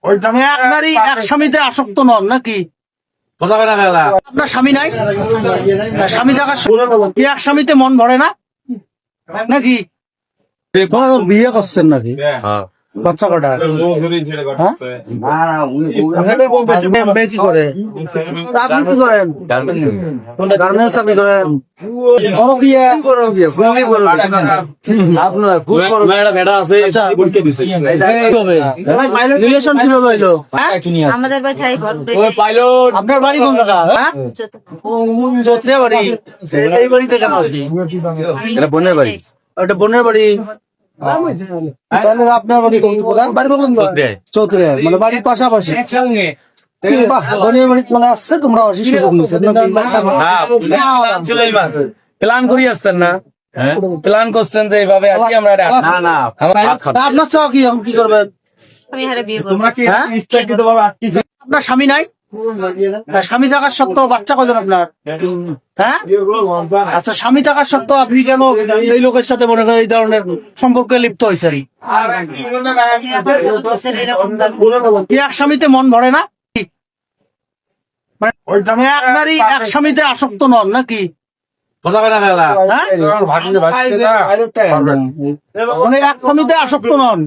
একবারই এক স্বামীতে আসক্ত নন নাকি? আপনার স্বামী নাই? স্বামী থাকার এক স্বামীতে মন ভরে না নাকি? বিয়ে করছেন নাকি? বাচ্চা কটা? মেয়ে কি করে? আপনি কি করেন? গার্মেন্টস আপনি করেন? বড় বিয়ে? রিলেশন কিভাবে হইলো? আমাদের বাসায় আপনার বাড়ি কোন জায়গা? চৌত্রিয়া বাড়ি। এই বাড়িতে কেন? বোনের বাড়ি। ওটা বোনের বাড়ি। তাহলে আপনার বাড়ি কোথায়? চৌত্রিয়া, মানে বাড়ির পাশাপাশি। বাহ, বোনের বাড়ি মানে আসছে, তোমরা আসি সুযোগ নিচ্ছ প্ল্যান করি আসছেন না? প্ল্যান করছেন তো এইভাবে আজকে আমরা আপনার চাও কি? এখন কি করবেন? আমি হারে বিয়ে করবো। আপনার স্বামী নাই? স্বামী থাকার সত্ত্বেও বাচ্চা কজন আপনার? হ্যাঁ, আচ্ছা, স্বামী থাকার সত্ত্বেও আপনি কেন এই লোকের সাথে মনে করেন এই ধরনের সম্পর্কে লিপ্ত হয়েছেন? এক স্বামীতে মন ভরে না? মানে একবারই এক স্বামীতে আসক্ত নন নাকি? মানে এক স্বামীতে আসক্ত নন?